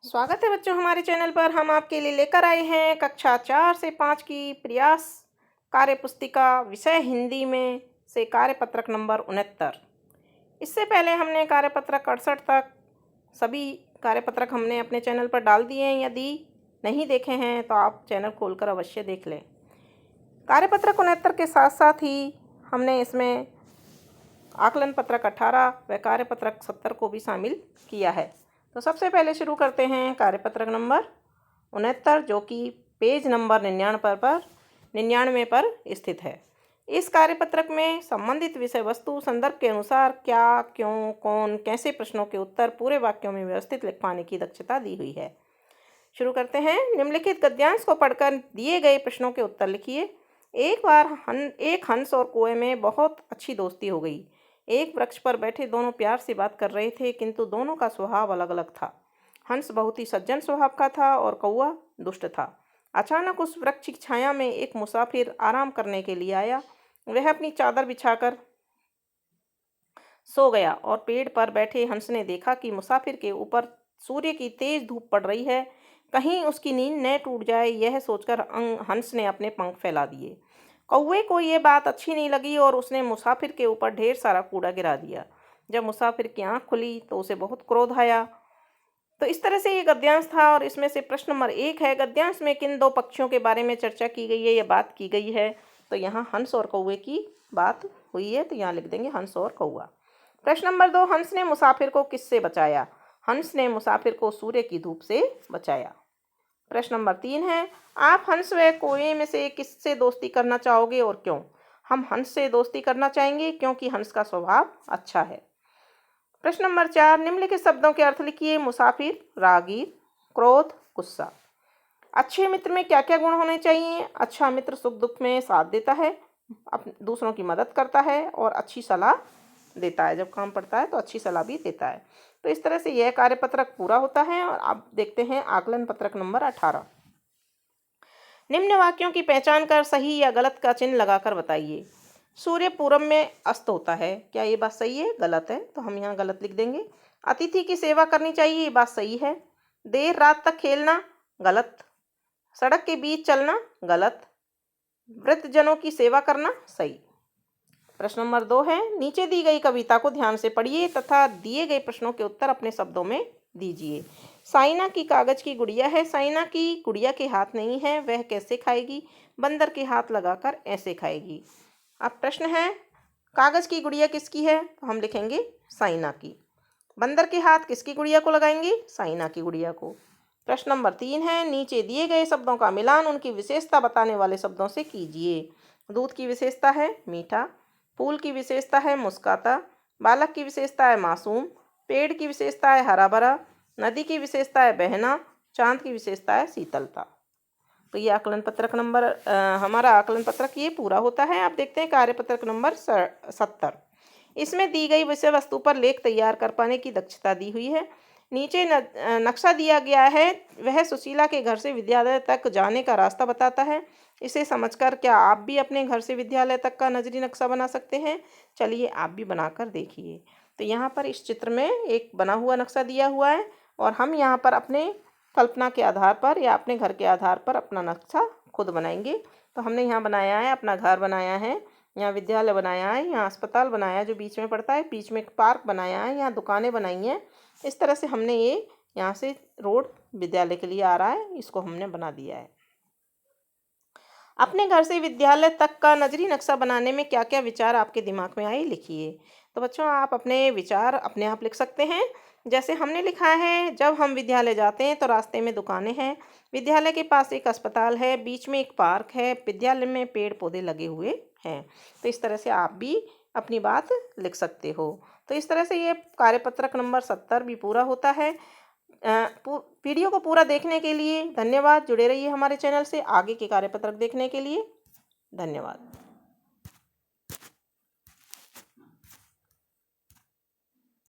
स्वागत है बच्चों हमारे चैनल पर। हम आपके लिए लेकर आए हैं कक्षा 4 से 5 की प्रयास कार्य पुस्तिका विषय हिंदी में से कार्यपत्रक नंबर 69। इससे पहले हमने कार्यपत्रक 68 तक सभी कार्यपत्रक हमने अपने चैनल पर डाल दिए हैं। यदि नहीं देखे हैं तो आप चैनल खोलकर अवश्य देख लें। कार्यपत्रक 69 के साथ साथ ही हमने इसमें आकलन पत्रक 18 व कार्यपत्रक 70 को भी शामिल किया है। तो सबसे पहले शुरू करते हैं कार्यपत्रक नंबर 69 जो कि पेज नंबर 99 पर स्थित है। इस कार्यपत्रक में संबंधित विषय वस्तु संदर्भ के अनुसार क्या, क्यों, कौन, कैसे प्रश्नों के उत्तर पूरे वाक्यों में व्यवस्थित लिख पाने की दक्षता दी हुई है। शुरू करते हैं। निम्नलिखित गद्यांश को पढ़कर दिए गए प्रश्नों के उत्तर लिखिए। एक बार एक हंस और कौवे में बहुत अच्छी दोस्ती हो गई। एक वृक्ष पर बैठे दोनों प्यार से बात कर रहे थे, किंतु दोनों का स्वभाव अलग अलग था। हंस बहुत ही सज्जन स्वभाव का था और कौवा दुष्ट था। अचानक उस वृक्ष की छाया में एक मुसाफिर आराम करने के लिए आया। वह अपनी चादर बिछाकर सो गया और पेड़ पर बैठे हंस ने देखा कि मुसाफिर के ऊपर सूर्य की तेज धूप पड़ रही है। कहीं उसकी नींद न टूट जाए, यह सोचकर हंस ने अपने पंख फैला दिए। कौवे को यह बात अच्छी नहीं लगी और उसने मुसाफिर के ऊपर ढेर सारा कूड़ा गिरा दिया। जब मुसाफिर की आंख खुली तो उसे बहुत क्रोध आया। तो इस तरह से ये गद्यांश था और इसमें से प्रश्न नंबर 1 है, गद्यांश में किन दो पक्षियों के बारे में चर्चा की गई है या बात की गई है। तो यहाँ हंस और कौवे की बात हुई है, तो यहाँ लिख देंगे हंस और कौवा। प्रश्न नंबर 2, हंस ने मुसाफिर को किससे बचाया। हंस ने मुसाफिर को सूर्य की धूप से बचाया। प्रश्न नंबर 3 है, आप हंस व कौवे में से किससे दोस्ती करना चाहोगे और क्यों। हम हंस से दोस्ती करना चाहेंगे क्योंकि हंस का स्वभाव अच्छा है। प्रश्न नंबर 4, निम्नलिखित शब्दों के अर्थ लिखिए। मुसाफिर, राहगीर, क्रोध, गुस्सा। अच्छे मित्र में क्या क्या गुण होने चाहिए। अच्छा मित्र सुख दुख में साथ देता है, दूसरों की मदद करता है और अच्छी सलाह देता है। जब काम पड़ता है तो अच्छी सलाह भी देता है। तो इस तरह से यह कार्यपत्रक पूरा होता है। और अब देखते हैं आकलन पत्रक नंबर 18। निम्न वाक्यों की पहचान कर सही या गलत का चिन्ह लगाकर बताइए। सूर्य पूरब में अस्त होता है, क्या ये बात सही है, गलत है, तो हम यहाँ गलत लिख देंगे। अतिथि की सेवा करनी चाहिए, ये बात सही है। देर रात तक खेलना, गलत। सड़क के बीच चलना, गलत। वृद्धजनों की सेवा करना, सही। प्रश्न नंबर 2 है, नीचे दी गई कविता को ध्यान से पढ़िए तथा दिए गए प्रश्नों के उत्तर अपने शब्दों में दीजिए। साइना की कागज की गुड़िया है। साइना की गुड़िया के हाथ नहीं है, वह कैसे खाएगी। बंदर के हाथ लगाकर ऐसे खाएगी। अब प्रश्न है, कागज की गुड़िया किसकी है, तो हम लिखेंगे साइना की। बंदर के हाथ किसकी गुड़िया को लगाएंगे, साइना की गुड़िया को। प्रश्न नंबर 3 है, नीचे दिए गए शब्दों का मिलान उनकी विशेषता बताने वाले शब्दों से कीजिए। दूध की विशेषता है मीठा, फूल की विशेषता है मुस्काता, बालक की विशेषता है मासूम, पेड़ की विशेषता है हरा भरा, नदी की विशेषता है बहना, चांद की विशेषता है शीतलता। तो ये आकलन पत्रक नंबर हमारा आकलन पत्रक ये पूरा होता है। आप देखते हैं कार्यपत्रक नंबर 70। इसमें दी गई विषय वस्तु पर लेख तैयार कर पाने की दक्षता दी हुई है। नीचे नक्शा दिया गया है, वह सुशीला के घर से विद्यालय तक जाने का रास्ता बताता है। इसे समझकर क्या आप भी अपने घर से विद्यालय तक का नजरी नक्शा बना सकते हैं। चलिए आप भी बनाकर देखिए। तो यहाँ पर इस चित्र में एक बना हुआ नक्शा दिया हुआ है और हम यहाँ पर अपने कल्पना के आधार पर या अपने घर के आधार पर अपना नक्शा खुद बनाएंगे। तो हमने यहाँ बनाया है, अपना घर बनाया है, यहाँ विद्यालय बनाया है, यहाँ अस्पताल बनाया है जो बीच में पड़ता है, बीच में एक पार्क बनाया है, यहाँ दुकानें बनाई हैं। इस तरह से हमने ये यहाँ से रोड विद्यालय के लिए आ रहा है, इसको हमने बना दिया है। अपने घर से विद्यालय तक का नजरी नक्शा बनाने में क्या क्या विचार आपके दिमाग में आए, लिखिए। तो बच्चों आप अपने विचार अपने आप लिख सकते हैं। जैसे हमने लिखा है, जब हम विद्यालय जाते हैं तो रास्ते में दुकानें हैं, विद्यालय के पास एक अस्पताल है, बीच में एक पार्क है, विद्यालय में पेड़ पौधे लगे हुए हैं। तो इस तरह से आप भी अपनी बात लिख सकते हो। तो इस तरह से ये कार्यपत्रक नंबर 70 भी पूरा होता है। वीडियो को पूरा देखने के लिए धन्यवाद। जुड़े रहिए हमारे चैनल से आगे के कार्यपत्रक देखने के लिए। धन्यवाद।